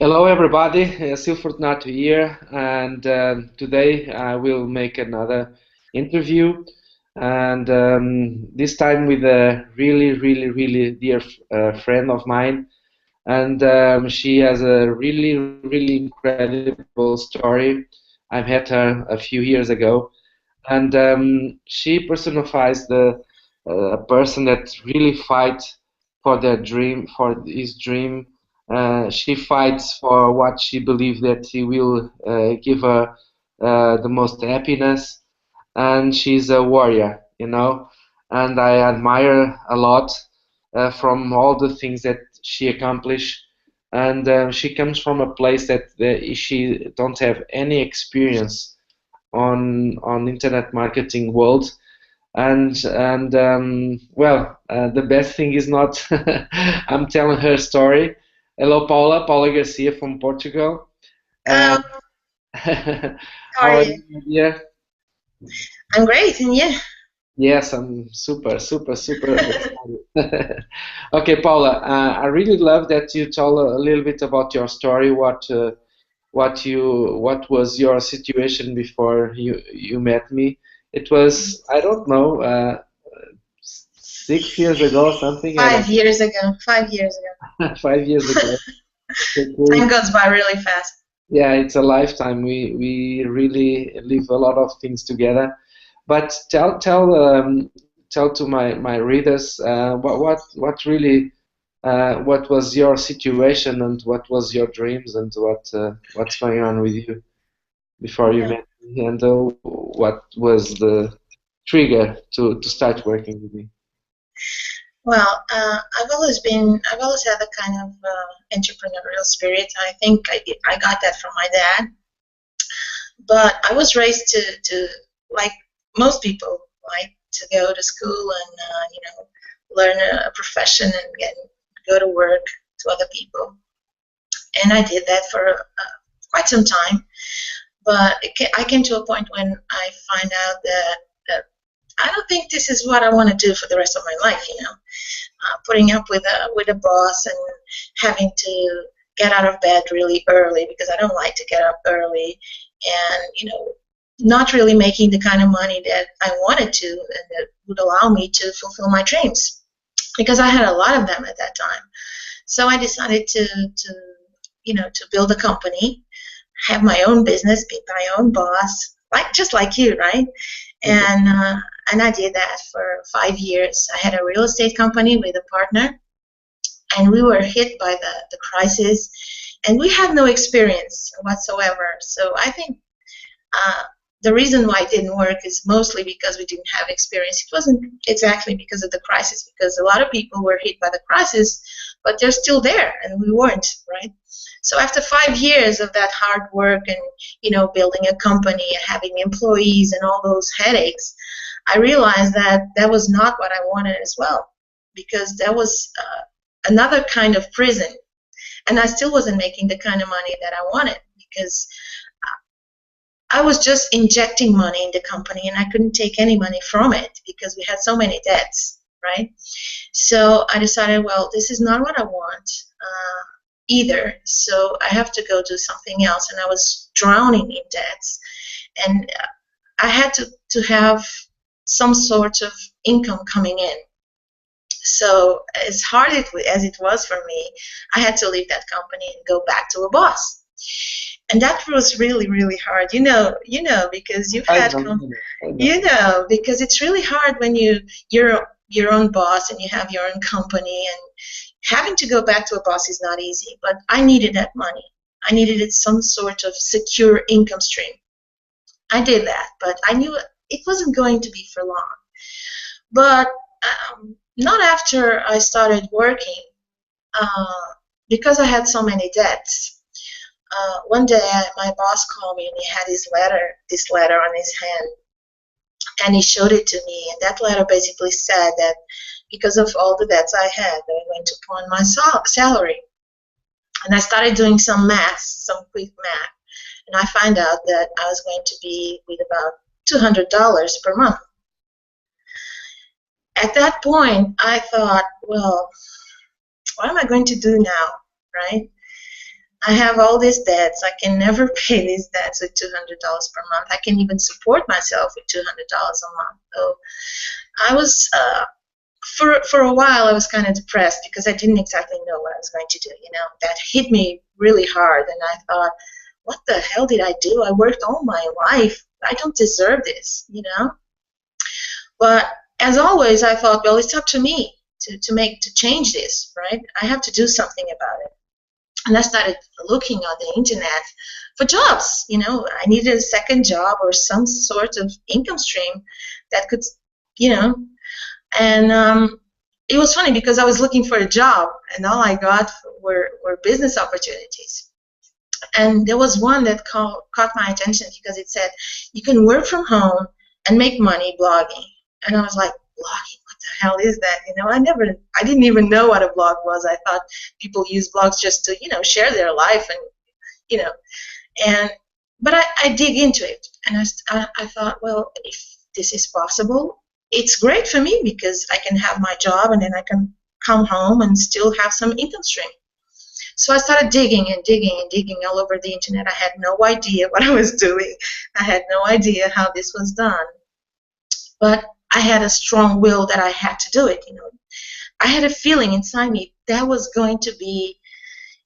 Hello, everybody. Fortunato here, and today I will make another interview, and this time with a really dear friend of mine, and she has a really incredible story. I met her a few years ago, and she personifies the a person that really fights for their dream, for his dream. She fights for what she believes that he will give her the most happiness, and she's a warrior, and I admire a lot from all the things that she accomplished. And she comes from a place that she don't have any experience on internet marketing world, and well, the best thing is not I'm telling her story. Hello, Paula Garcia from Portugal. Hello, And how are how are you? you? Yeah. I'm great, and you? Yes, I'm super excited. Okay, Paula, I really love that you told a little bit about your story. What was your situation before you met me? It was, I don't know, 6 years ago, something. I don't 5 years ago. 5 years ago. know, 5 years ago. Okay. Time goes by really fast. Yeah, it's a lifetime. We really live a lot of things together. But tell to my readers what really what was your situation and what was your dreams and what's going on with you before you Yeah. met me, and what was the trigger to start working with me. Well, I've always had a kind of entrepreneurial spirit. I think I got that from my dad. But I was raised like most people, like to go to school and, learn a profession and go to work to other people. And I did that for quite some time. But I came to a point when I find out that I don't think this is what I want to do for the rest of my life. Putting up with a boss and having to get out of bed really early because I don't like to get up early, and not really making the kind of money that I wanted to and that would allow me to fulfill my dreams because I had a lot of them at that time. So I decided to build a company, have my own business, be my own boss, like just like you, right? Okay. And I did that for 5 years. I had a real estate company with a partner, and we were hit by the crisis, and we had no experience whatsoever. So I think uh, the reason why it didn't work is mostly because we didn't have experience. It wasn't exactly because of the crisis, because a lot of people were hit by the crisis, but they're still there, and we weren't, right? So after 5 years of that hard work and building a company and having employees and all those headaches, I realized that that was not what I wanted as well, because that was another kind of prison, and I still wasn't making the kind of money that I wanted because I was just injecting money in the company and I couldn't take any money from it because we had so many debts, right? So I decided, well, this is not what I want either. So I have to go do something else. And I was drowning in debts. And I had to have some sort of income coming in. So as hard as it was for me, I had to leave that company and go back to a boss. And that was really hard, because you've I had know, I know. because it's really hard when you're your own boss and you have your own company, and having to go back to a boss is not easy. But I needed that money. I needed it some sort of secure income stream. I did that, but I knew it wasn't going to be for long. But not after I started working, uh, because I had so many debts. One day, my boss called me and he had this letter on his hand, and he showed it to me. And that letter basically said that because of all the debts I had, they were going to pawn my salary. And I started doing some math, some quick math, and I found out that I was going to be with about $200 per month. At that point, I thought, well, what am I going to do now, right? I have all these debts. I can never pay these debts with $200 per month. I can even support myself with $200 a month. So I was, for a while, I was kind of depressed because I didn't exactly know what I was going to do. That hit me really hard, and I thought, what the hell did I do? I worked all my life. I don't deserve this. But as always, I thought, well, it's up to me to change this, right? I have to do something about it. And I started looking on the internet for jobs. I needed a second job or some sort of income stream that could, you know, and it was funny because I was looking for a job and all I got were business opportunities. And there was one that caught my attention because it said, you can work from home and make money blogging. And I was like, blogging? What the hell is that? I didn't even know what a blog was. I thought people use blogs just to, share their life but I dig into it. And I thought, well, if this is possible, it's great for me because I can have my job and then I can come home and still have some income stream. So I started digging and digging and digging all over the internet. I had no idea what I was doing. I had no idea how this was done. But I had a strong will that I had to do it. I had a feeling inside me that was going to be,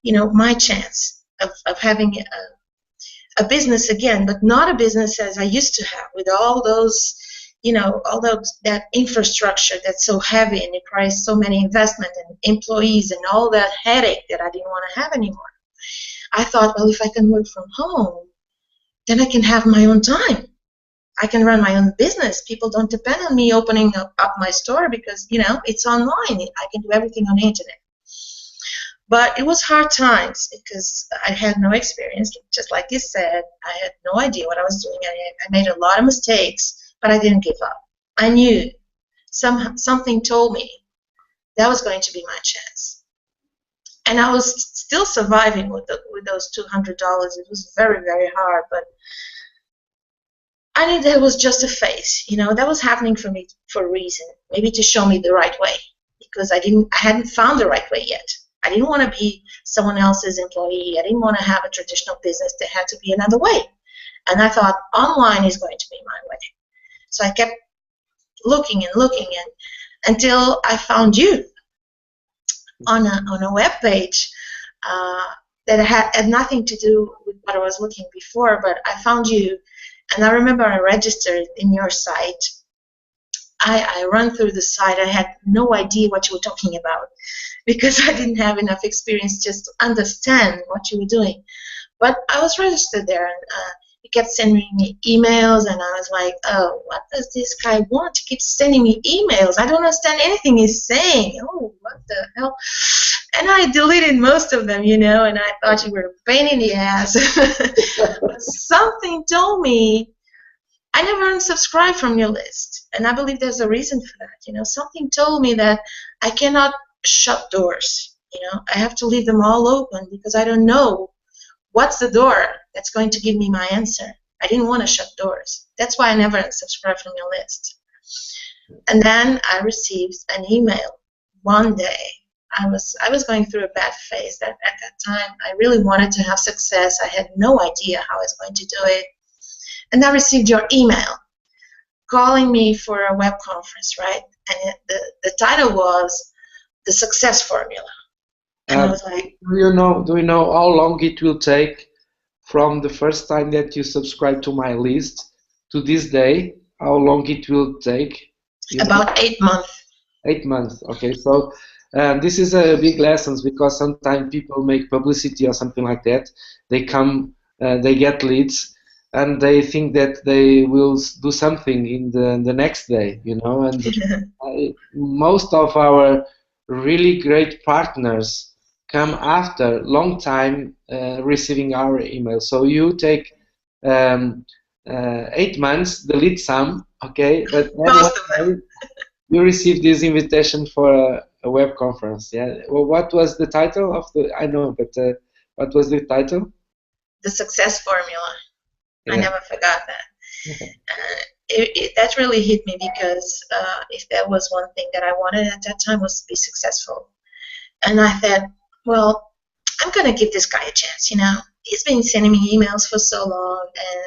my chance of having a business again, but not a business as I used to have with all those, that infrastructure that's so heavy and requires so many investment and employees and all that headache that I didn't want to have anymore. I thought, well, if I can work from home, then I can have my own time. I can run my own business. People don't depend on me opening up my store because, it's online. I can do everything on the internet. But it was hard times because I had no experience. Just like you said, I had no idea what I was doing. I made a lot of mistakes, but I didn't give up. I knew something told me that was going to be my chance. And I was still surviving with those $200. It was very, very hard, but I knew that was just a phase. That was happening for me for a reason, maybe to show me the right way, because I hadn't found the right way yet. I didn't want to be someone else's employee. I didn't want to have a traditional business. There had to be another way. And I thought online is going to be my way. So I kept looking and looking until I found you on a web page that had nothing to do with what I was looking before, but I found you. And I remember I registered in your site. I ran through the site. I had no idea what you were talking about because I didn't have enough experience just to understand what you were doing. But I was registered there, and he kept sending me emails, and I was like, oh, what does this guy want? He keeps sending me emails. I don't understand anything he's saying. Oh, what the hell? And I deleted most of them, and I thought you were a pain in the ass. But something told me I never unsubscribed from your list, and I believe there's a reason for that. Something told me that I cannot shut doors. I have to leave them all open because I don't know what's the door that's going to give me my answer. I didn't want to shut doors. That's why I never unsubscribed from your list. And then I received an email one day. I was going through a bad phase at that time. I really wanted to have success. I had no idea how I was going to do it. And I received your email calling me for a web conference, right? And the title was The Success Formula. And I was like, do you know how long it will take from the first time that you subscribe to my list to this day? How long it will take? About 8 months. 8 months. Okay, so this is a big lesson because sometimes people make publicity or something like that. They come, they get leads, and they think that they will do something in the next day, And most of our really great partners come after long time receiving our email. So you take 8 months, delete some, okay, but then you receive this invitation for a web conference. Yeah. Well, what was the title of the? I know, but what was the title? The Success Formula. Yeah. I never forgot that. That really hit me because if there was one thing that I wanted at that time was to be successful. And I thought, well, I'm going to give this guy a chance, He's been sending me emails for so long, and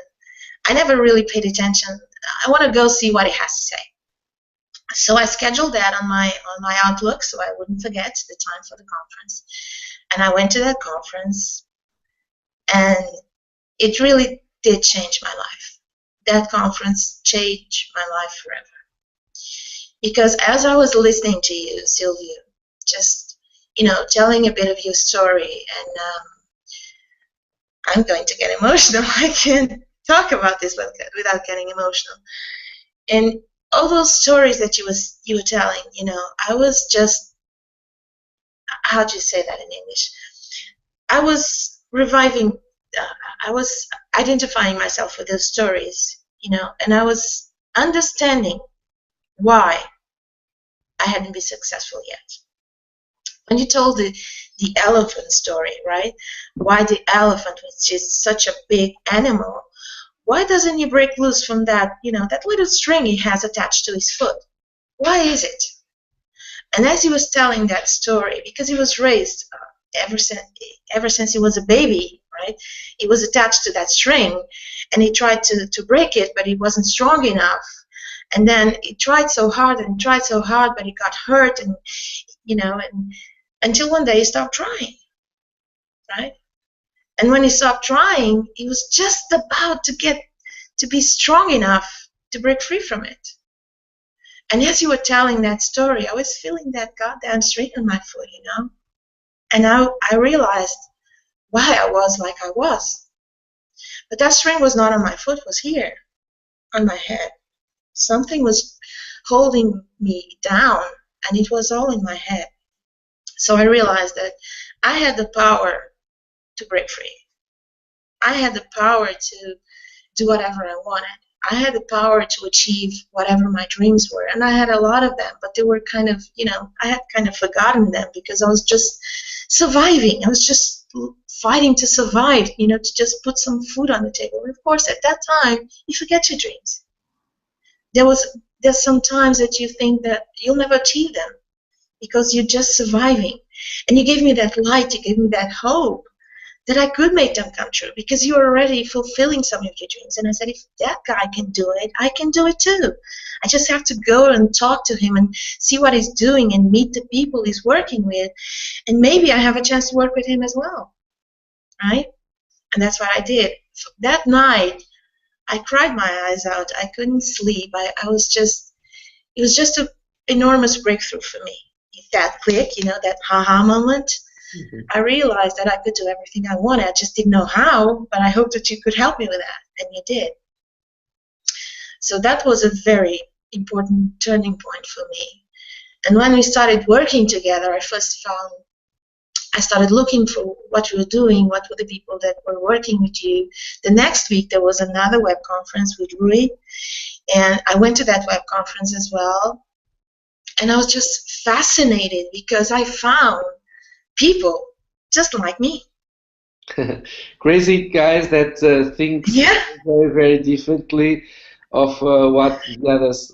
I never really paid attention. I want to go see what he has to say. So I scheduled that on my Outlook so I wouldn't forget the time for the conference. And I went to that conference, and it really did change my life. That conference changed my life forever. Because as I was listening to you, Silvio, just, telling a bit of your story, and I'm going to get emotional. I can't talk about this without getting emotional. And all those stories that you were telling, I was just, how do you say that in English? I was reviving, I was identifying myself with those stories, and I was understanding why I hadn't been successful yet. When you told the elephant story, right? Why the elephant, which is such a big animal, why doesn't he break loose from that, that little string he has attached to his foot? Why is it? And as he was telling that story, because he was raised ever since he was a baby, right? He was attached to that string, and he tried to break it, but he wasn't strong enough. And then he tried so hard and tried so hard, but he got hurt, and and until one day he stopped trying, right? And when he stopped trying, he was just about to be strong enough to break free from it. And as you were telling that story, I was feeling that goddamn string on my foot, And I realized why I was like I was. But that string was not on my foot, it was here, on my head. Something was holding me down, and it was all in my head. So I realized that I had the power to break free. I had the power to do whatever I wanted. I had the power to achieve whatever my dreams were. And I had a lot of them, but they were kind of, I had kind of forgotten them because I was just surviving. I was just fighting to survive, to just put some food on the table. And of course, at that time, you forget your dreams. There's some times that you think that you'll never achieve them because you're just surviving. And you gave me that light, you gave me that hope that I could make them come true because you were already fulfilling some of your dreams. And I said, if that guy can do it, I can do it too. I just have to go and talk to him and see what he's doing and meet the people he's working with. And maybe I have a chance to work with him as well, right? And that's what I did. That night, I cried my eyes out. I couldn't sleep. It was just an enormous breakthrough for me. That click, that ha-ha moment. Mm-hmm. I realized that I could do everything I wanted. I just didn't know how, but I hoped that you could help me with that, and you did. So that was a very important turning point for me. And when we started working together, I started looking for what you were doing, what were the people that were working with you. The next week, there was another web conference with Rui, and I went to that web conference as well. And I was just fascinated because I found people just like me. Crazy guys that think very, very differently of what the others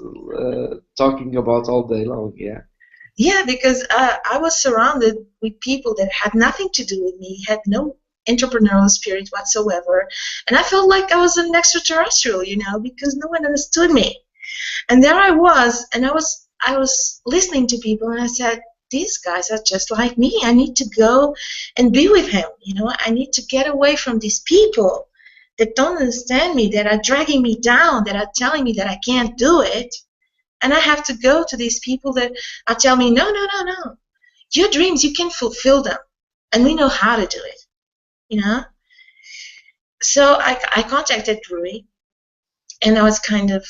talking about all day long. Yeah, because I was surrounded with people that had nothing to do with me, had no entrepreneurial spirit whatsoever, and I felt like I was an extraterrestrial, because no one understood me. And there I was, and I was listening to people, and I said, these guys are just like me. I need to go and be with him. I need to get away from these people that don't understand me, that are dragging me down, that are telling me that I can't do it. And I have to go to these people that are telling me, no. Your dreams, you can fulfill them. And we know how to do it, So I contacted Rui, and I was kind of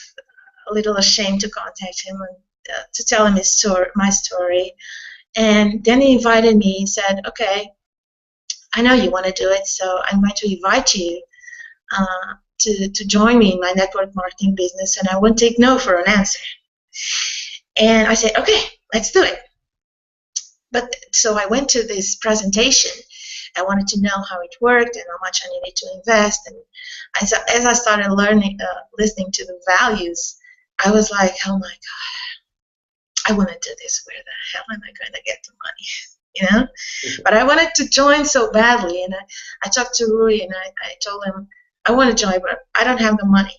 a little ashamed to contact him and to tell him my story. And then he invited me. He said, okay, I know you want to do it, so I'm going to invite you to join me in my network marketing business, and I won't take no for an answer. And I said, okay, let's do it. But so I went to this presentation. I wanted to know how it worked and how much I needed to invest. And as I started listening to the values, I was like, oh my God, I want to do this. Where the hell am I going to get the money? you know. But I wanted to join so badly, and I talked to Rui, and I told him I want to join, but I don't have the money.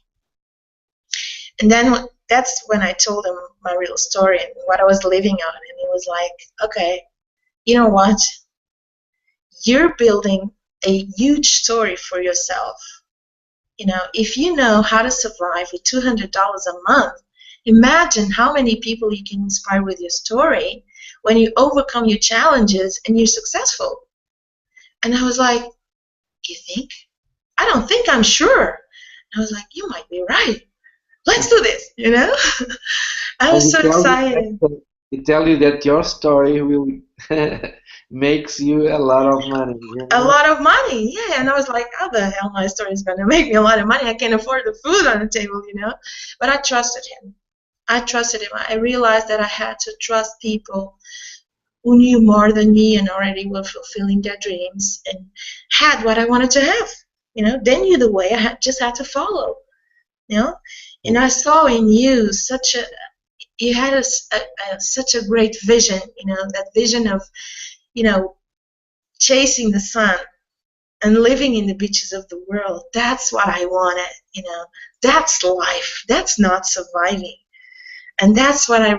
And then that's when I told him my real story and what I was living on, and he was like, okay, you know what? You're building a huge story for yourself. You know, if you know how to survive with $200 a month, imagine how many people you can inspire with your story when you overcome your challenges and you're successful. And I was like, you think? I don't think, I'm sure. And I was like, you might be right. Let's do this, you know? I was so excited. It tell you that your story will makes you a lot of money, you A know? lot of money, yeah. And I was like, how the hell my story is going to make me a lot of money? I can't afford the food on the table, you know? But I trusted him. I trusted him. I realized that I had to trust people who knew more than me and already were fulfilling their dreams and had what I wanted to have. You know, they knew the way. Just had to follow. You know, and I saw in you you had such a great vision. You know, that vision of, you know, chasing the sun and living in the beaches of the world. That's what I wanted. You know, that's life. That's not surviving. And that's what I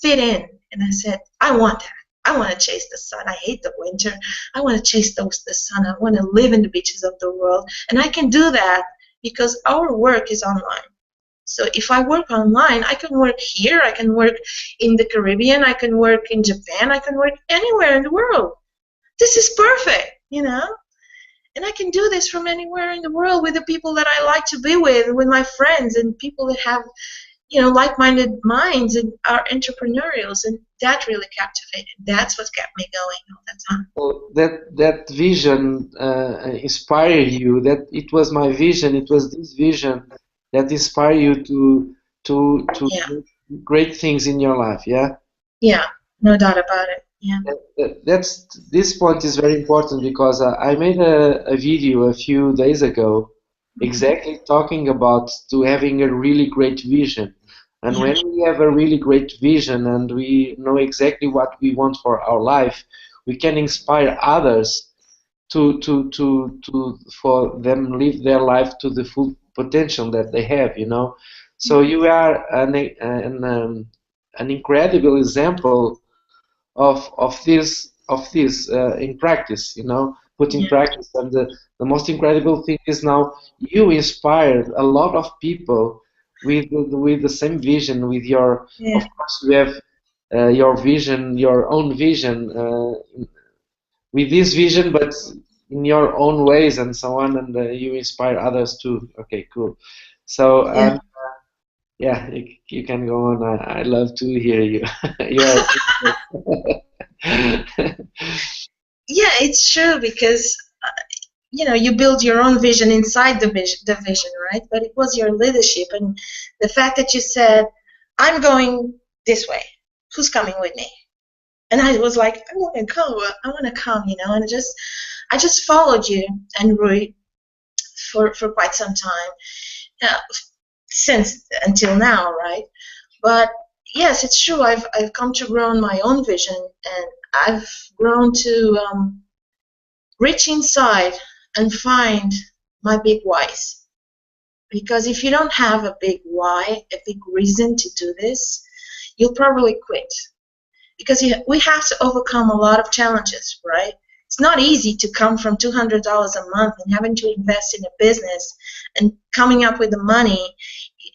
fit in. And I said, I want that. I want to chase the sun. I hate the winter. I want to chase the sun. I want to live in the beaches of the world. And I can do that because our work is online. So if I work online, I can work here. I can work in the Caribbean. I can work in Japan. I can work anywhere in the world. This is perfect, you know? And I can do this from anywhere in the world with the people that I like to be with my friends and people that have, you know, like-minded minds and are entrepreneurials, and that really captivated. That's what kept me going all the time. So that vision inspired you. That it was my vision. It was this vision that inspired you to Yeah, do great things in your life. Yeah. yeah, no doubt about it. Yeah. That's this point is very important because I made a video a few days ago, Mhm. exactly talking about to having a really great vision. And Yeah, when we have a really great vision and we know exactly what we want for our life, we can inspire others to for them live their life to the full potential that they have, you know. So you are an incredible example of this in practice, you know, put in yeah, practice. And the most incredible thing is now you inspired a lot of people with the same vision, with your, yeah. of course, you have your vision, your own vision, with this vision, but in your own ways and so on, and you inspire others too. Okay, cool. So, Yeah. yeah, you can go on. I love to hear you. You are. Yeah, it's true because you know, you build your own vision inside the vision, right? But it was your leadership and the fact that you said, "I'm going this way. Who's coming with me?" And I was like, "I want to come. I want to come," you know. And I just followed you and Rui for quite some time, uh, since until now, right? But yes, it's true. I've come to grow my own vision, and I've grown to reach inside and find my big whys. Because if you don't have a big why, a big reason to do this, you'll probably quit. Because we have to overcome a lot of challenges, right? It's not easy to come from $200 a month and having to invest in a business and coming up with the money,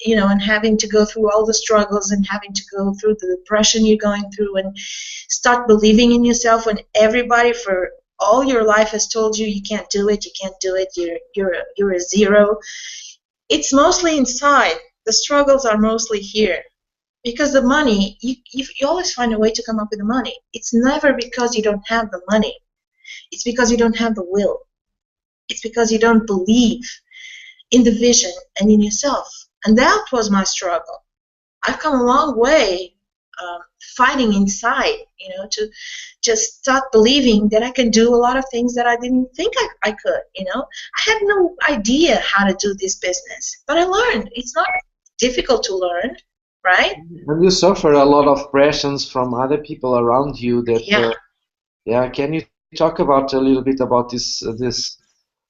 you know, and having to go through all the struggles and having to go through the depression you're going through and start believing in yourself when everybody for all your life has told you you can't do it, you can't do it, you're a zero. It's mostly inside. The struggles are mostly here because the money you always find a way to come up with the money. It's never because you don't have the money. It's because you don't have the will. It's because you don't believe in the vision and in yourself. And that was my struggle. I've come a long way, fighting inside, you know, to just start believing that I can do a lot of things that I didn't think I could, you know. I had no idea how to do this business, but I learned. It's not difficult to learn, right? And you suffer a lot of pressures from other people around you that Yeah, Yeah, can you talk about a little bit about this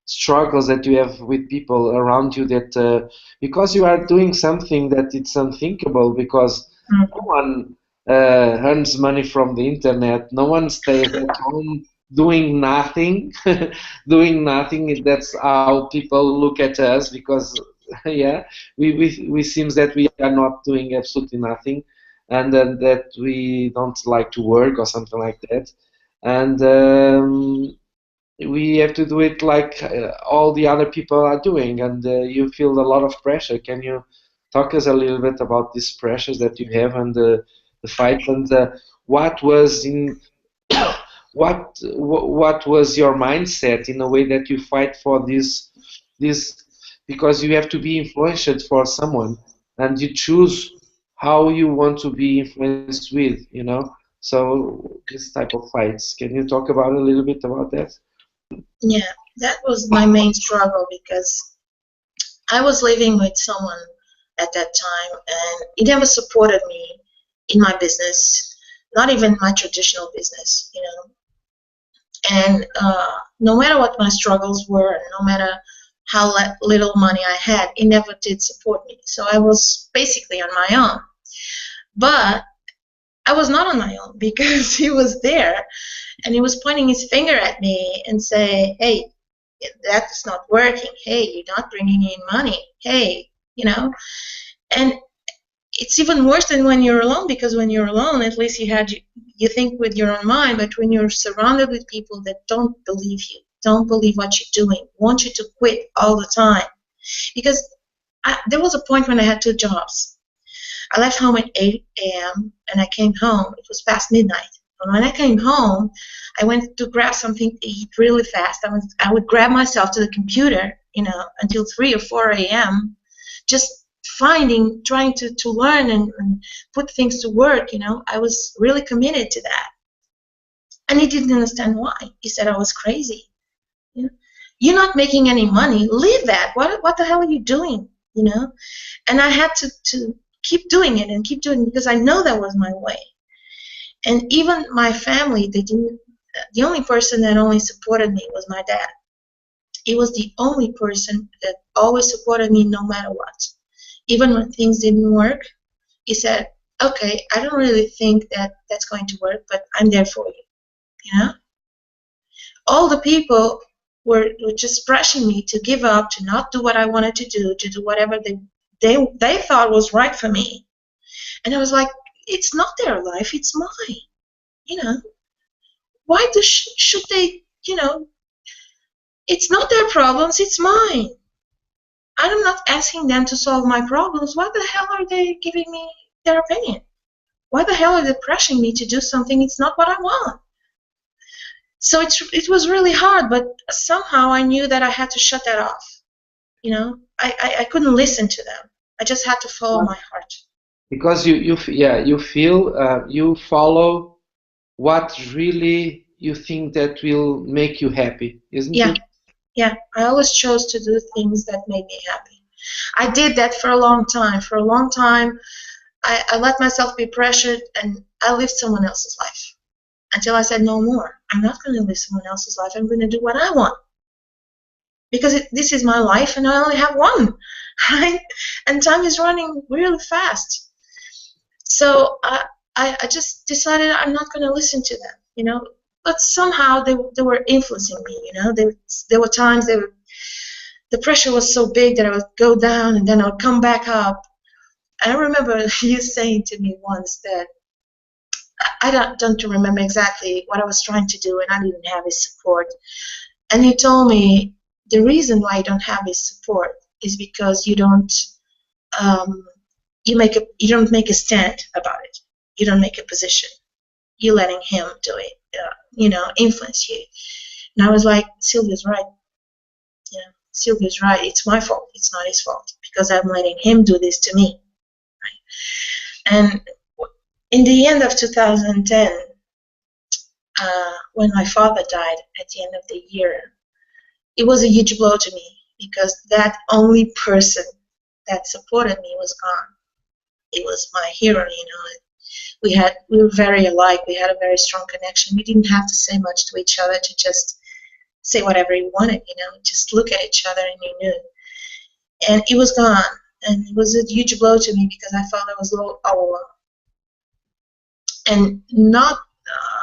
struggles that you have with people around you that because you are doing something that it's unthinkable because no Mm. one earns money from the internet, no one stays at home doing nothing, doing nothing. That's how people look at us because yeah, we seems that we are not doing absolutely nothing, and that we don't like to work or something like that, and we have to do it like all the other people are doing, and you feel a lot of pressure. Can you talk us a little bit about these pressures that you have and the fight and what was in what was your mindset in a way that you fight for this because you have to be influenced for someone and you choose how you want to be influenced with, so this type of fights, can you talk about a little bit about that? Yeah, that was my main struggle because I was living with someone at that time, and he never supported me in my business, not even my traditional business, you know. And no matter what my struggles were, no matter how little money I had, he never did support me. So I was basically on my own. But I was not on my own because he was there and he was pointing his finger at me and say, "Hey, that's not working. Hey, you're not bringing in money. Hey, you know." And it's even worse than when you're alone because when you're alone, at least you think with your own mind. But when you're surrounded with people that don't believe you, don't believe what you're doing, want you to quit all the time, because there was a point when I had two jobs. I left home at 8 a.m. and I came home. It was past midnight. And when I came home, I went to grab something to eat really fast. I would grab myself to the computer, until 3 or 4 a.m. just trying to learn and put things to work. I was really committed to that. And he didn't understand why. He said I was crazy. You know? You're not making any money. Leave that. What the hell are you doing? And I had to keep doing it and keep doing it because I know that was my way. And even my family, they didn't. The only person that only supported me was my dad. He was the only person that always supported me no matter what. Even when things didn't work, he said, "Okay, I don't really think that that's going to work, but I'm there for you." You know, all the people were just pressuring me to give up, to not do what I wanted to do whatever they thought was right for me. And I was like, it's not their life, it's mine. You know, why should they? It's not their problems, it's mine. I'm not asking them to solve my problems. Why the hell are they giving me their opinion? Why the hell are they pressuring me to do something? It's not what I want. So it was really hard, but somehow I knew that I had to shut that off. I couldn't listen to them. I just had to follow my heart. Because you feel you follow what really you think that will make you happy, isn't Yeah, it? yeah. I always chose to do things that made me happy. I did that for a long time. For a long time, I let myself be pressured and I lived someone else's life until I said, no more. I'm not going to live someone else's life. I'm going to do what I want because this is my life and I only have one, right? And time is running really fast. So I just decided I'm not going to listen to them. But somehow they were influencing me. There were times the pressure was so big that I would go down and then I would come back up. I remember you saying to me once that I don't remember exactly what I was trying to do, and I didn't have his support. And you told me the reason why you don't have his support is because um, you don't make a stand about it. You don't make a position. You're letting him do it. Influence you. And I was like, Silvio's right. Silvio's right. It's my fault. It's not his fault because I'm letting him do this to me. And in the end of 2010, when my father died at the end of the year, it was a huge blow to me because that only person that supported me was gone. It was my hero, We were very alike. We had a very strong connection. We didn't have to say much to each other, to just say whatever you wanted, just look at each other and you knew. And it was gone. And it was a huge blow to me because I felt I was a little all alone. And not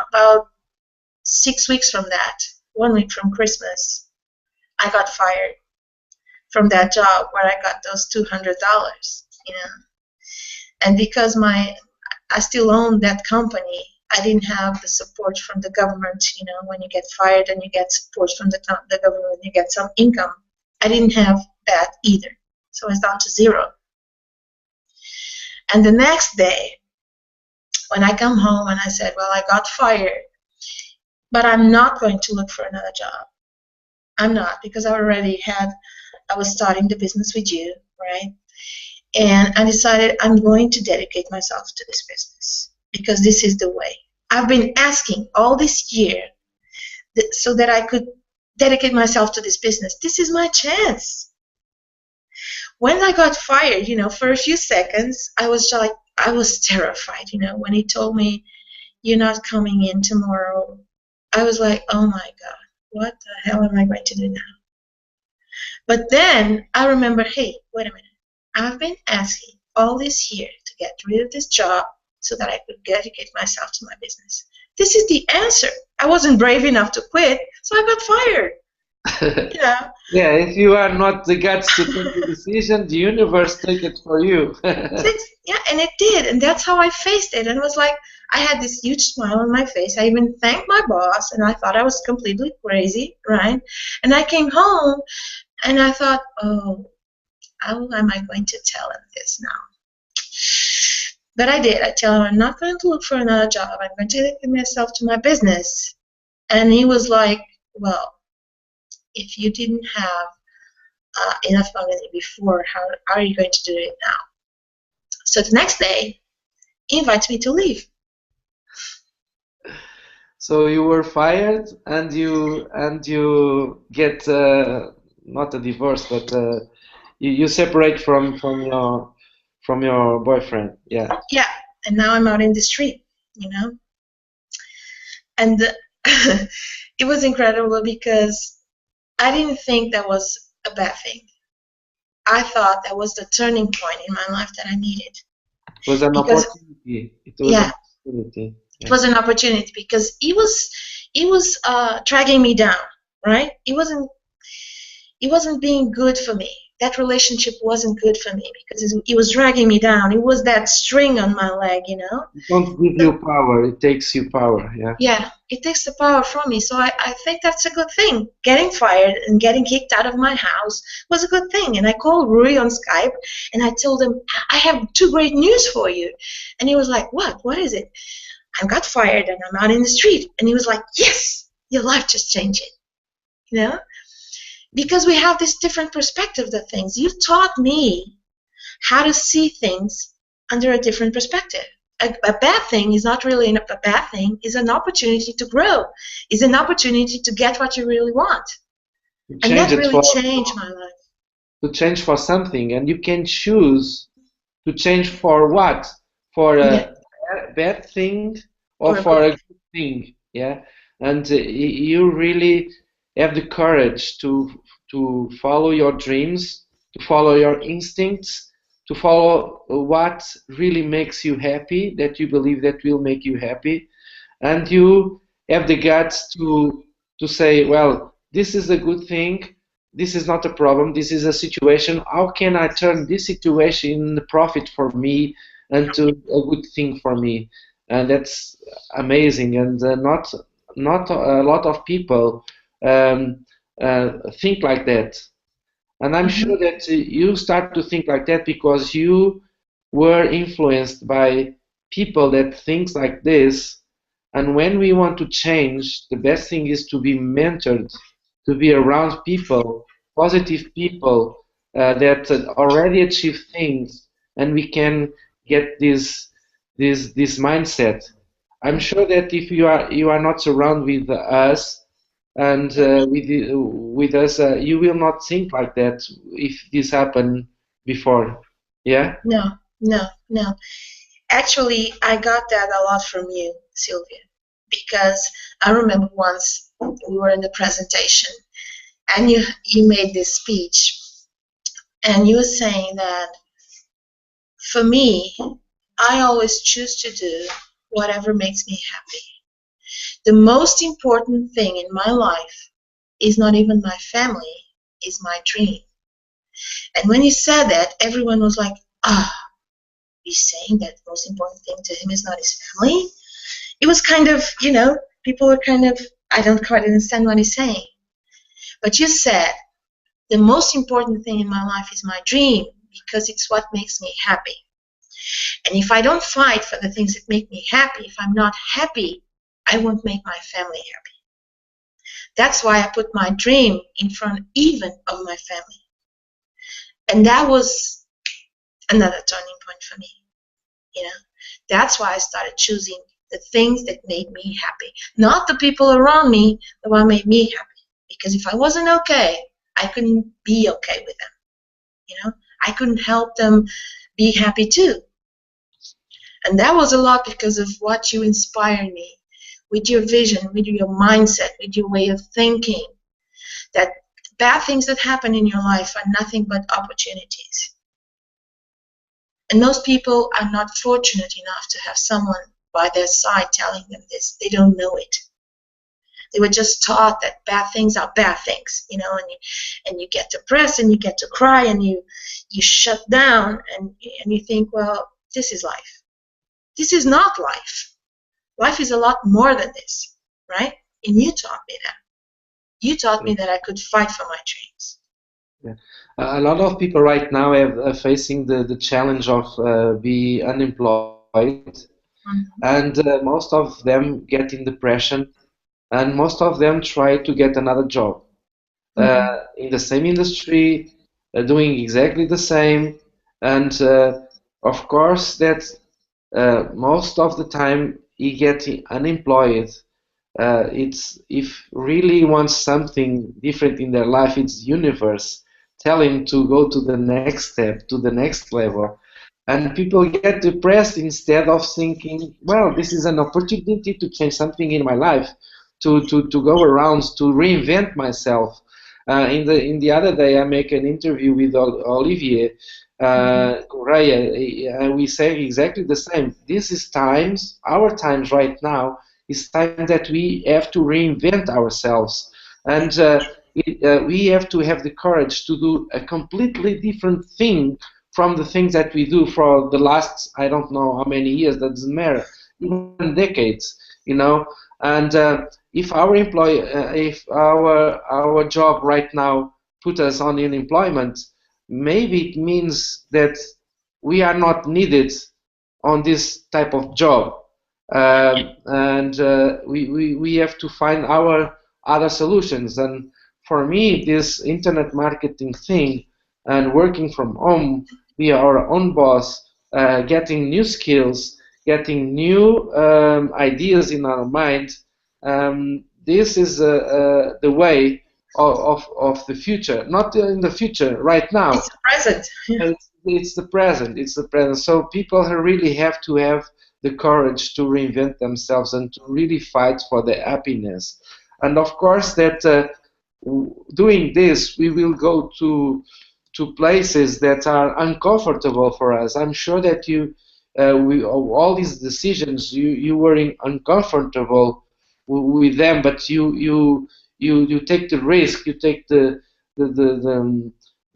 about 6 weeks from that, 1 week from Christmas, I got fired from that job where I got those $200, And because I still owned that company, I didn't have the support from the government. When you get fired and you get support from the government, you get some income. I didn't have that either. So I was down to zero. And the next day, when I come home and I said, well, I got fired, but I'm not going to look for another job. I'm not, because I was starting the business with you, right? And I decided I'm going to dedicate myself to this business because this is the way. I've been asking all this year so that I could dedicate myself to this business. This is my chance. When I got fired, for a few seconds, I was terrified, when he told me, you're not coming in tomorrow. I was like, oh my God, what the hell am I going to do now? But then I remember, hey, wait a minute. I've been asking all this year to get rid of this job so that I could dedicate myself to my business. This is the answer. I wasn't brave enough to quit, so I got fired. Yeah, if you are not the guts to take the decision, the universe take it for you. Yeah, and it did, and that's how I faced it. And it was like I had this huge smile on my face. I even thanked my boss, and I thought I was completely crazy, right? And I came home, and I thought, oh, how am I going to tell him this now? But I did. I tell him I'm not going to look for another job. I'm going to dedicate myself to my business. And he was like, well, if you didn't have enough money before, how are you going to do it now? So the next day, he invites me to leave. So you were fired, and you get not a divorce, but you separate from your boyfriend. Yeah. Yeah, and now I'm out in the street, and it was incredible because I didn't think that was a bad thing. I thought that was the turning point in my life that I needed. It was an opportunity. It was an opportunity. It was an opportunity because he was dragging me down, right? It wasn't being good for me. That relationship wasn't good for me because it was dragging me down. It was that string on my leg, It don't give you power. It takes you power. Yeah. Yeah, it takes the power from me. So I think that's a good thing. Getting fired and getting kicked out of my house was a good thing. And I called Rui on Skype and I told him, I have 2 great news for you. And he was like, what? What is it? I got fired and I'm out in the street. And he was like, yes, your life just changed. Because we have this different perspective of things. You taught me how to see things under a different perspective. A bad thing is not really a bad thing. It's an opportunity to grow. It's an opportunity to get what you really want. And that really changed my life. To change for something, and you can choose to change for what? For a bad thing or for a good thing. Yeah, and you really have the courage to follow your dreams, to follow your instincts, to follow what really makes you happy, that you believe that will make you happy, and you have the guts to say, well, this is a good thing, this is not a problem, this is a situation, how can I turn this situation into profit for me and to a good thing for me? And that's amazing, and not a lot of people think like that. And I'm sure that you start to think like that because you were influenced by people that think like this. And when we want to change, the best thing is to be mentored, to be around people, positive people that already achieve things, and we can get this mindset. I'm sure that if you are not surrounded with us and with us, you will not think like that if this happened before. Yeah? No. Actually, I got that a lot from you, Silvia, because I remember once we were in the presentation and you made this speech and you were saying that for me, I always choose to do whatever makes me happy. The most important thing in my life is not even my family, is my dream. And when you said that, everyone was like, ah, he's saying that the most important thing to him is not his family? It was kind of, people were kind of, I don't quite understand what he's saying. But you said, the most important thing in my life is my dream because it's what makes me happy. And if I don't fight for the things that make me happy, if I'm not happy, I won't make my family happy. That's why I put my dream in front even of my family. And that was another turning point for me. That's why I started choosing the things that made me happy, not the people around me, but what made me happy. Because if I wasn't okay, I couldn't be okay with them. I couldn't help them be happy too. And that was a lot because of what you inspired me with your vision, with your mindset, with your way of thinking, that bad things that happen in your life are nothing but opportunities. And most people are not fortunate enough to have someone by their side telling them this. They don't know it. They were just taught that bad things are bad things, and you get depressed and you get to cry and you shut down and you think, well, this is life. This is not life. Life is a lot more than this, right? And you taught me that. You taught me that I could fight for my dreams. Yeah. A lot of people right now are facing the challenge of be unemployed, and most of them get in depression, and most of them try to get another job in the same industry, doing exactly the same, and of course that most of the time you get unemployed. It's if really wants something different in their life, it's universe telling to go to the next step, to the next level. And people get depressed instead of thinking, well, this is an opportunity to change something in my life, to go around, to reinvent myself. In the other day, I make an interview with Olivier Correa, and we say exactly the same. This is times, our times right now, is time that we have to reinvent ourselves, and we have to have the courage to do a completely different thing from the things that we do for the last, I don't know how many years, that doesn't matter, even decades, and if our job right now put us on unemployment, maybe it means that we are not needed on this type of job, and we have to find our other solutions. And for me, this internet marketing thing and working from home, be our own boss, getting new skills, getting new ideas in our mind, this is the way of the future. Not in the future, right now. It's the present. It's the present. It's the present. So people really have to have the courage to reinvent themselves and to really fight for their happiness. And of course, that doing this, we will go to places that are uncomfortable for us. I'm sure that all these decisions, you were uncomfortable with them, but you take the risk, you take the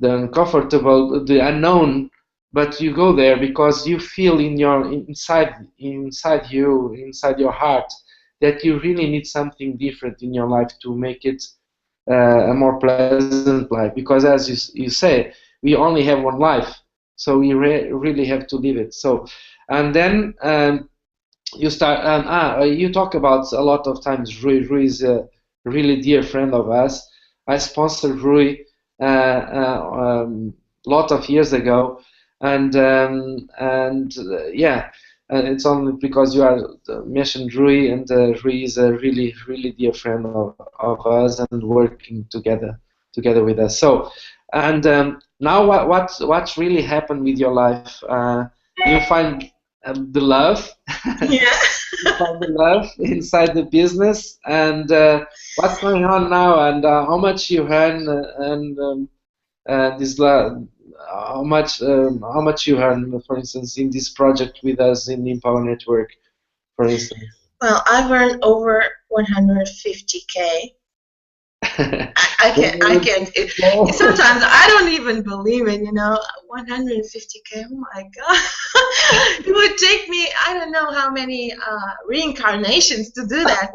uncomfortable, the unknown, but you go there because you feel inside your heart that you really need something different in your life to make it a more pleasant life. Because as you say, we only have one life, so we really have to live it. So, and then you start. You talk about a lot of times. Rui is a really dear friend of us. I sponsored Rui lot of years ago, and yeah, it's only because you are mentioned Rui, and Rui is a really dear friend of us and working together with us. So, and now what's really happened with your life? You find the love. Yeah. You find the love inside the business, and what's going on now, and how much you earn, and this how much you earn, for instance, in this project with us in the Empower Network, for instance. Well, I've earned over 150K. Sometimes I don't even believe it, 150K. Oh my God. It would take me, I don't know how many reincarnations to do that.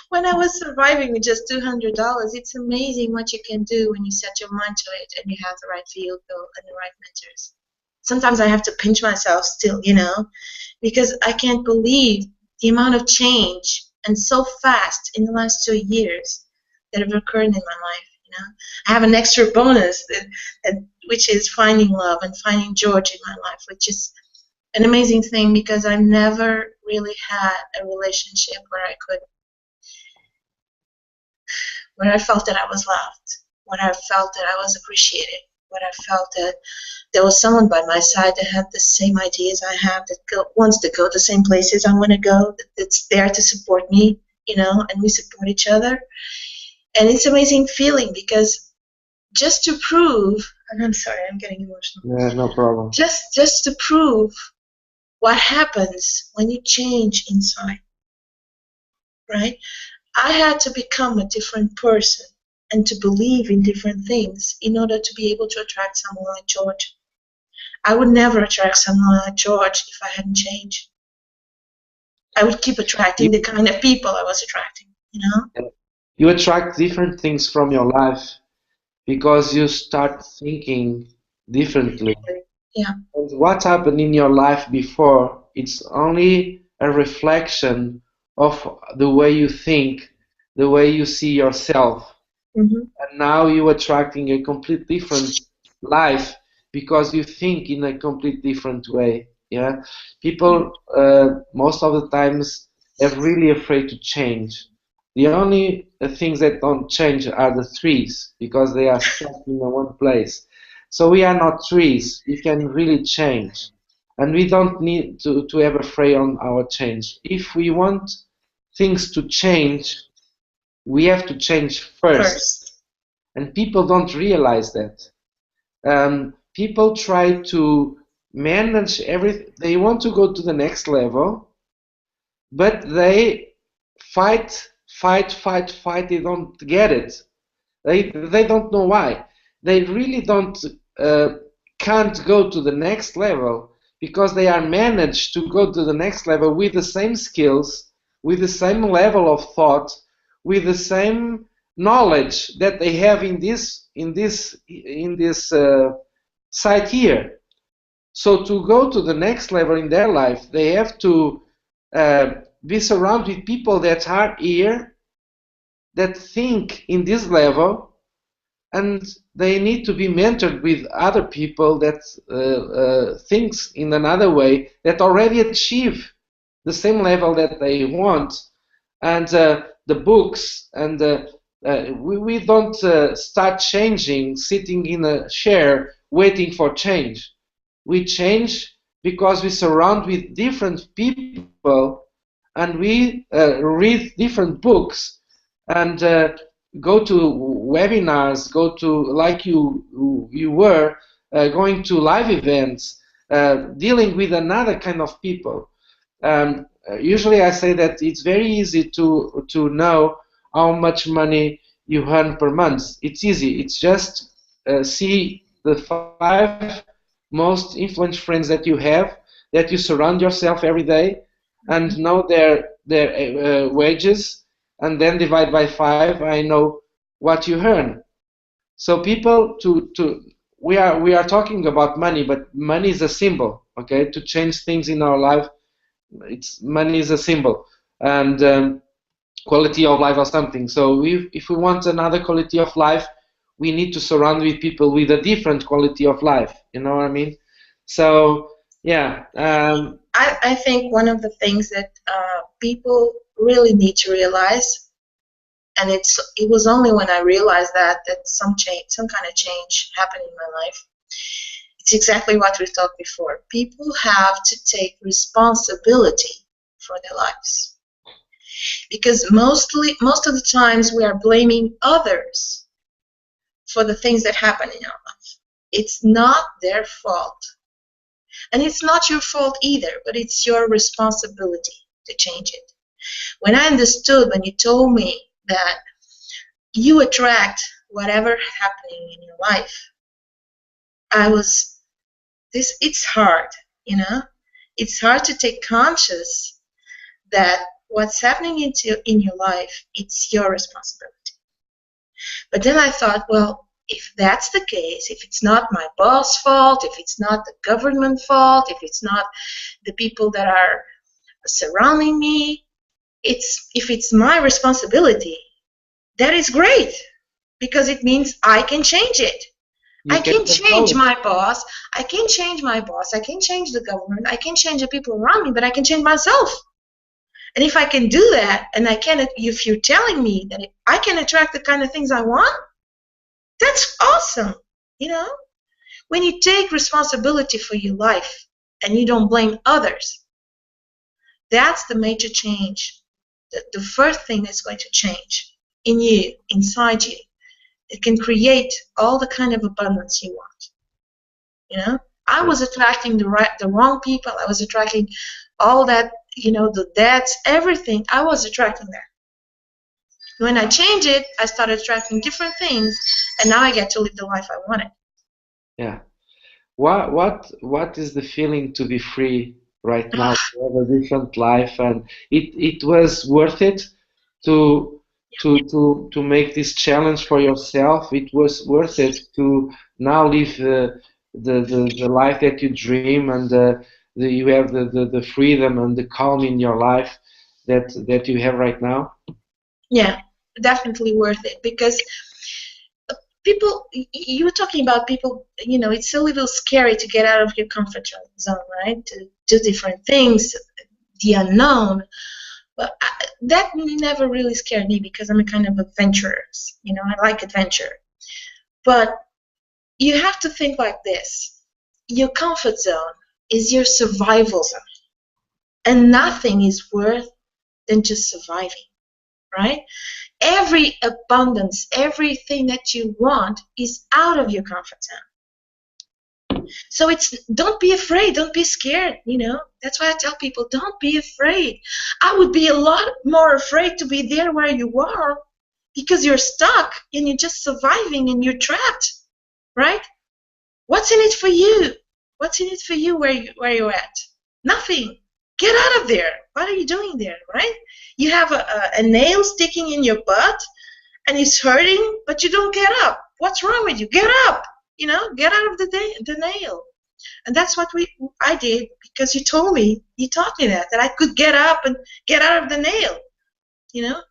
When I was surviving with just $200, it's amazing what you can do when you set your mind to it and you have the right vehicle and the right mentors. Sometimes I have to pinch myself still, because I can't believe the amount of change and so fast in the last 2 years that have occurred in my life. I have an extra bonus which is finding love and finding George in my life, which is an amazing thing because I've never really had a relationship where I felt that I was loved, where I felt that I was appreciated, where I felt that there was someone by my side that had the same ideas I have, that wants to go the same places I want to go, that's there to support me, and we support each other. And it's an amazing feeling because just to prove, and I'm sorry, I'm getting emotional. Yeah, no problem. Just to prove what happens when you change inside, right? I had to become a different person and to believe in different things in order to be able to attract someone like George. I would never attract someone like George if I hadn't changed. I would keep attracting the You, kind of people I was attracting. you attract different things from your life because you start thinking differently. Yeah. And what happened in your life before, it's only a reflection of the way you think, the way you see yourself. Mm-hmm. And now you're attracting a complete different life because you think in a complete different way. Yeah, people most of the times are really afraid to change. The only things that don't change are the trees because they are stuck in one place. So we are not trees. We can really change, and we don't need to have afraid on our change. If we want things to change, we have to change first, First. and people don't realize that. People try to manage everything. They want to go to the next level, but they fight, fight, fight, fight. They don't get it. They don't know why. They really don't uh, can't go to the next level because they are managed to go to the next level with the same skills, with the same level of thought, with the same knowledge that they have in this site here. So to go to the next level in their life, they have to uh, be surrounded with people that are here, that think in this level, and they need to be mentored with other people that thinks in another way, that already achieve the same level that they want. And the books, and we don't start changing sitting in a chair waiting for change. We change because we surround with different people, and we read different books, and go to webinars, go to, like you were going to live events, dealing with another kind of people. Usually I say that it's very easy to know how much money you earn per month. It's easy. It's just see the 5 most influential friends that you have, that you surround yourself every day, and know their wages, and then divide by 5. I know what you earn. So people to we are talking about money, but money is a symbol. Okay, to change things in our life, it's money is a symbol, and quality of life or something. So if we want another quality of life, we need to surround with people with a different quality of life. You know what I mean? So yeah, I think one of the things that people really need to realize, and it was only when I realized that some kind of change happened in my life. It's exactly what we talked before. People have to take responsibility for their lives. Because most of the times we are blaming others for the things that happen in our life. It's not their fault. And it's not your fault either, but it's your responsibility to change it. When I understood, when you told me that you attract whatever happening in your life, it's hard, you know? It's hard to take conscious that what's happening in your life, it's your responsibility. But then I thought, well, if that's the case, if it's not my boss' fault, if it's not the government fault, if it's not the people that are surrounding me, if it's my responsibility, that is great, because it means I can change it. I can change my boss. I can change my boss. I can change the government. I can change the people around me, but I can change myself. And if I can do that, and if you're telling me that I can attract the kind of things I want, that's awesome. You know, when you take responsibility for your life and you don't blame others, that's the major change. The first thing that's going to change in you, inside you. It can create all the kind of abundance you want. You know, I was attracting the wrong people. I was attracting all that, you know, the debts, everything. I was attracting that. When I changed it, I started attracting different things, and now I get to live the life I wanted. Yeah. What is the feeling to be free right now, to have a different life, and it was worth it to make this challenge for yourself. It was worth it to now live the life that you dream, and you have the freedom and the calm in your life that you have right now. Yeah, definitely worth it, because people, you were talking about people, you know, it's a little scary to get out of your comfort zone, right? To do different things, the unknown. But that never really scared me, because I'm a kind of adventurer. You know, I like adventure. But you have to think like this. Your comfort zone is your survival zone. And nothing is worth than just surviving, right? Every abundance, everything that you want is out of your comfort zone. So don't be afraid, don't be scared, you know. That's why I tell people, don't be afraid. I would be a lot more afraid to be there where you are, because you're stuck and you're just surviving and you're trapped, right? What's in it for you? What's in it for you where you're at? Nothing. Get out of there. What are you doing there, right? You have a nail sticking in your butt and it's hurting, but you don't get up. What's wrong with you? Get up. You know, get out of the nail. And that's what I did, because you taught me that I could get up and get out of the nail, you know,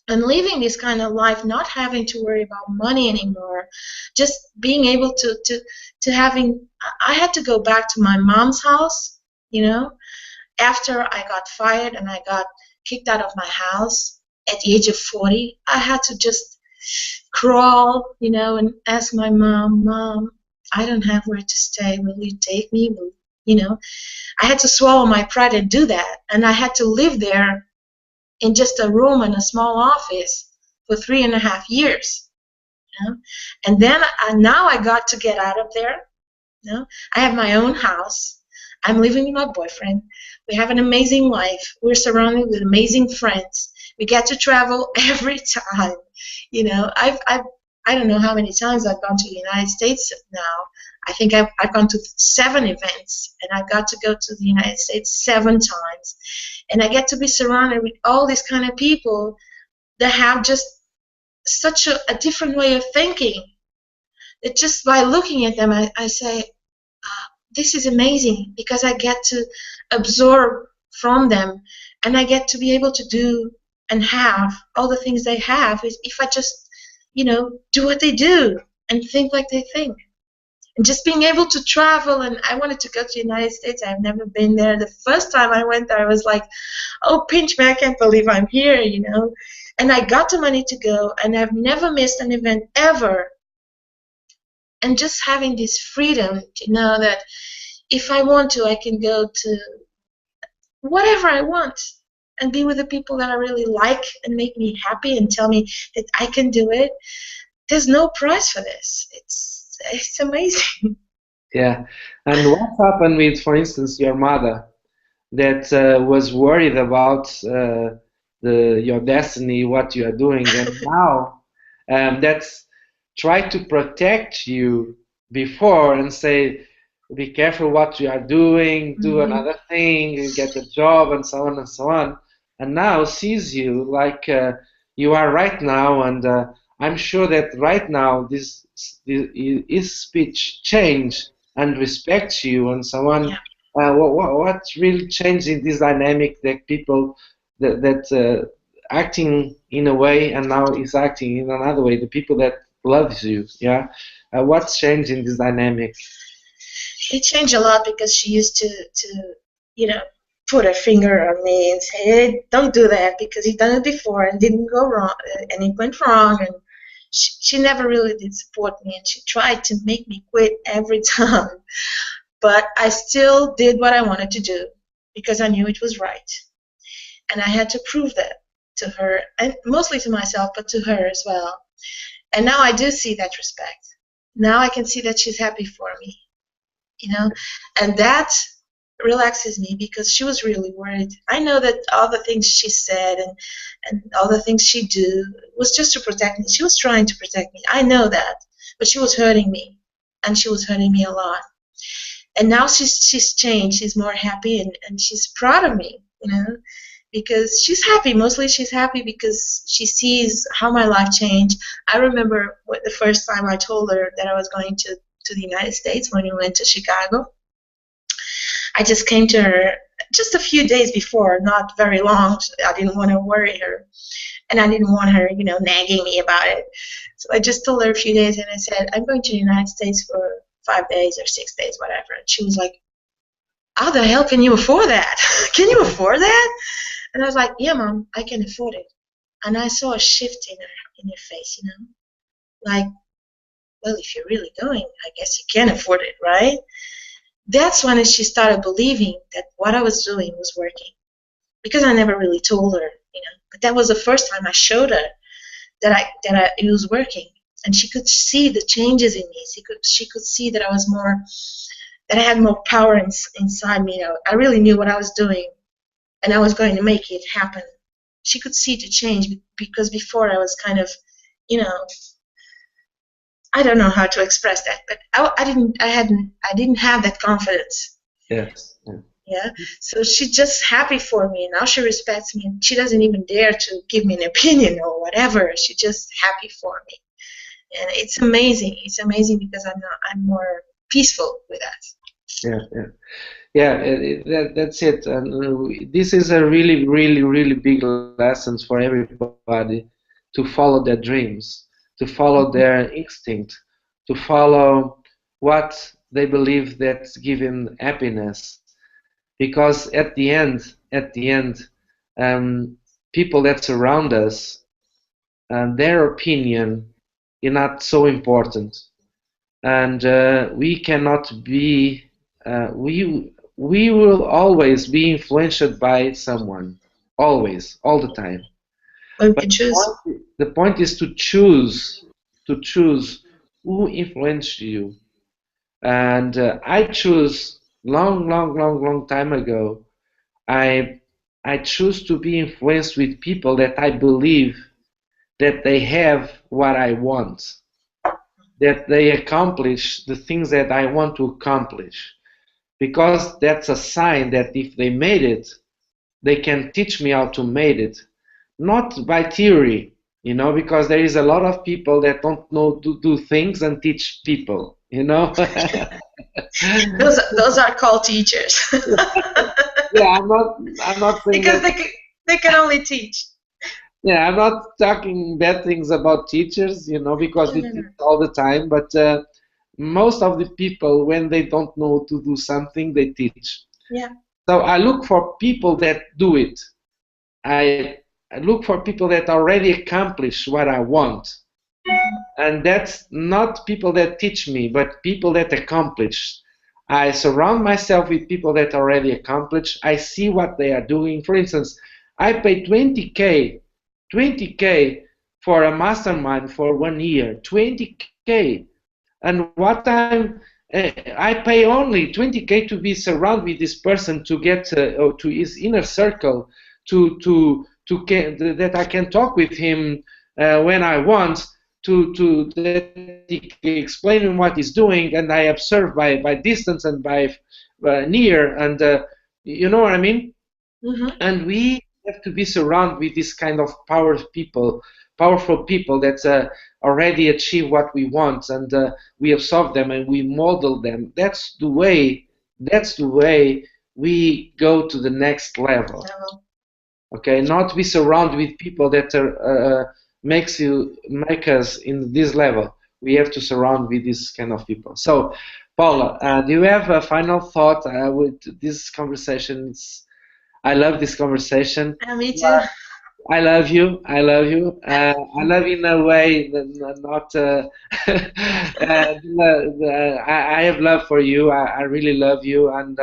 and living this kind of life, not having to worry about money anymore, just being able to having. I had to go back to my mom's house, you know, after I got fired and I got kicked out of my house at the age of 40. I had to just crawl, you know, and ask my Mom, I don't have where to stay. Will you take me? You know, I had to swallow my pride and do that. And I had to live there in just a room in a small office for 3.5 years. You know? And then now I got to get out of there. You know? I have my own house. I'm living with my boyfriend. We have an amazing life. We're surrounded with amazing friends. We get to travel every time. You know, I don't know how many times I've gone to the United States now. I think I've gone to 7 events, and I got to go to the United States 7 times. And I get to be surrounded with all these kind of people that have just such a different way of thinking. That just by looking at them, I say, this is amazing, because I get to absorb from them, and I get to be able to do and have all the things they have if I just, you know, do what they do and think like they think. And just being able to travel, and I wanted to go to the United States. I've never been there. The first time I went there, I was like, oh, pinch me, I can't believe I'm here, you know. And I got the money to go, and I've never missed an event ever And just having this freedom to know that if I want to, I can go to whatever I want and be with the people that I really like and make me happy and tell me that I can do it. There's no price for this. It's amazing. Yeah. And what happened with, for instance, your mother that was worried about your destiny, what you are doing, and now that's try to protect you before and say, be careful what you are doing, do Mm-hmm. another thing, get a job, and so on and so on. And now sees you like you are right now, and I'm sure that right now his speech change and respects you and so on. Yeah. What really changed in this dynamic that people that acting in a way and now is acting in another way, the people that loves you, yeah, what's changed in this dynamic? It changed a lot because she used to you know put her finger on me and say, hey, don't do that because you've done it before and didn't go wrong and it went wrong. And she never really did support me, and she tried to make me quit every time. But I still did what I wanted to do because I knew it was right. And I had to prove that to her, and mostly to myself, but to her as well. And now I do see that respect. Now I can see that she's happy for me, and that relaxes me because she was really worried. I know that all the things she said and all the things she do was just to protect me. She was trying to protect me. I know that, but she was hurting me, and she was hurting me a lot. And now she's changed. She's more happy, and she's proud of me, because she's happy. Mostly she's happy because she sees how my life changed. I remember the first time I told her that I was going to the United States when we went to Chicago. I just came to her just a few days before, not very long. I didn't want to worry her, and I didn't want her, nagging me about it. So I just told her a few days, and I said, I'm going to the United States for 5 days or 6 days, whatever. And she was like, how the hell can you afford that? Can you afford that? And I was like, yeah, Mom, I can afford it. And I saw a shift in her face, like, well, if you're really going, I guess you can afford it, right? That's when she started believing that what I was doing was working, because I never really told her, But that was the first time I showed her that it was working, and she could see the changes in me. She could see that that I had more power inside me. I really knew what I was doing, and I was going to make it happen. She could see the change because before I was kind of, you know, I don't know how to express that, but I didn't have that confidence. Yes. Yeah. Yeah. So she's just happy for me, and now she respects me, and she doesn't even dare to give me an opinion or whatever. She's just happy for me, and it's amazing. It's amazing because I'm more peaceful with that. Yeah, yeah, yeah. That's it. And this is a really, really, really big lesson for everybody to follow their dreams, to follow their instinct, to follow what they believe that's giving happiness. Because at the end, people that surround us, their opinion is not so important, and we cannot be we will always be influenced by someone, always, all the time. But we But can choose. the point is to choose who influenced you. And I choose long, long, long, long time ago. I I choose to be influenced with people that I believe that they have what I want, that they accomplish the things that I want to accomplish, because that's a sign that if they made it, they can teach me how to make it, not by theory, because there is a lot of people that don't know to do things and teach people. Those are called teachers. Yeah, I'm not saying Because that. they can only teach. Yeah, I'm not talking bad things about teachers, because No, we no, no. teach all the time, but most of the people, when they don't know to do something, they teach. Yeah. So I look for people that do it. I look for people that already accomplish what I want. And that's not people that teach me, but people that accomplish. I surround myself with people that already accomplished. I see what they are doing. For instance, I pay 20K for a mastermind for 1 year, 20K. And what I pay only 20K to be surrounded with this person to get to his inner circle, that I can talk with him when I want, to that he explain what he's doing, and I observe by distance and by near, and you know what I mean. And we have to be surrounded with this kind of powerful people that already achieve what we want, and we absorb them and we model them. That's the way. That's the way we go to the next level. Okay, not be surrounded with people that are, make us in this level. We have to surround with this kind of people. So, Paula, do you have a final thought with this conversation? I love this conversation. Me too. I love you. I love you. I love you in a way that not. I have love for you. I really love you, and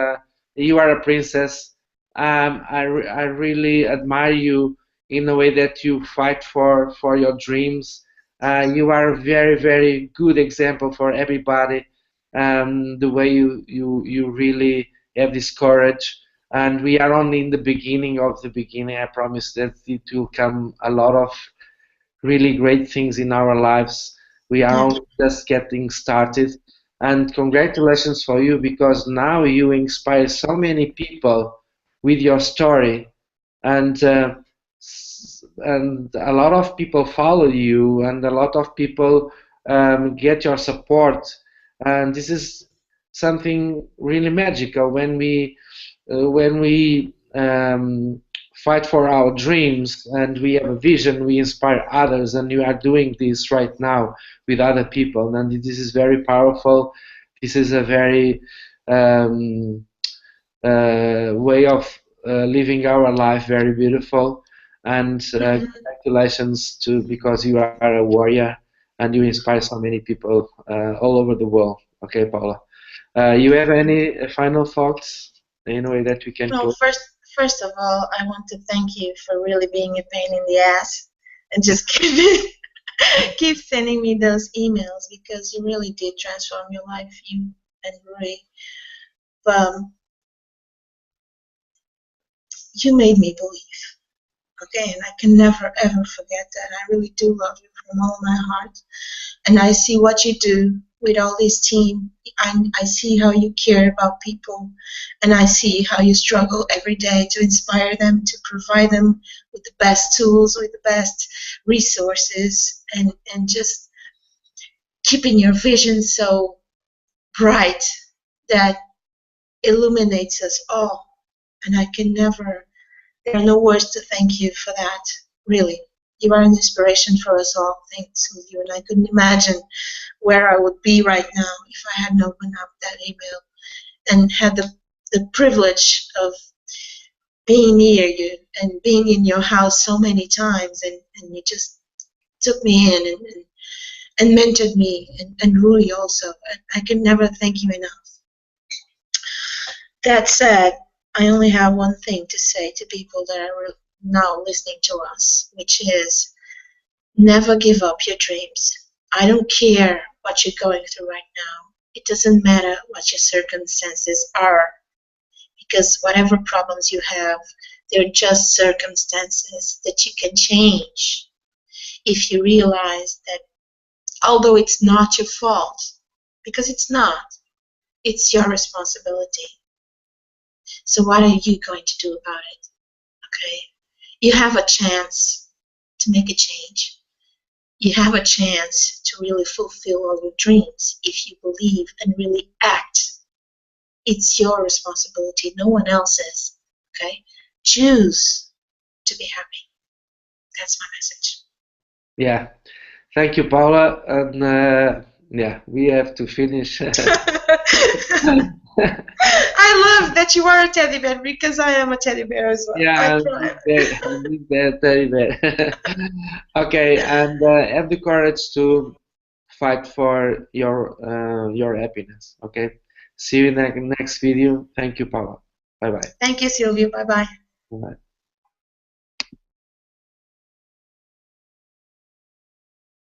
you are a princess. I really admire you in the way that you fight for your dreams. You are a very, very good example for everybody. The way you really have this courage, and we are only in the beginning of the beginning. I promise that it will come a lot of really great things in our lives. We are only just getting started. And congratulations for you, because now you inspire so many people with your story, and and a lot of people follow you, and a lot of people get your support, and this is something really magical when we fight for our dreams and we have a vision, we inspire others, and you are doing this right now with other people, and this is very powerful. This is a very way of living our life, very beautiful, and congratulations to, because you are a warrior and you inspire so many people all over the world. Okay, Paula, you have any final thoughts? In a way that we can close? First of all, I want to thank you for really being a pain in the ass and just keep sending me those emails, because you really did transform your life, you and Rui. You made me believe. Okay, and I can never ever forget that. I really do love you from all my heart, and I see what you do with all this team. I see how you care about people, and I see how you struggle every day to inspire them, to provide them with the best tools, with the best resources, and just keeping your vision so bright that illuminates us all. And I can never, there are no words to thank you for that, really. You are an inspiration for us all. Thanks, Silvio. And I couldn't imagine where I would be right now if I hadn't opened up that email and had the privilege of being near you and being in your house so many times, and you just took me in and mentored me, and Rui also. I can never thank you enough. That said, I only have one thing to say to people that are now listening to us, which is never give up your dreams. I don't care what you're going through right now. It doesn't matter what your circumstances are, because whatever problems you have, they're just circumstances that you can change if you realize that although it's not your fault, because it's not, it's your responsibility. So what are you going to do about it? Okay? You have a chance to make a change. You have a chance to really fulfill all your dreams if you believe and really act. It's your responsibility, no one else's. Okay? Choose to be happy. That's my message. Yeah. Thank you, Paula. And yeah, we have to finish. I love that you are a teddy bear because I am a teddy bear as well. I Yeah, cry. need that teddy bear. Okay, and have the courage to fight for your happiness. Okay. See you in the next video. Thank you, Paula. Bye bye. Thank you, Silvio. Bye bye. Bye.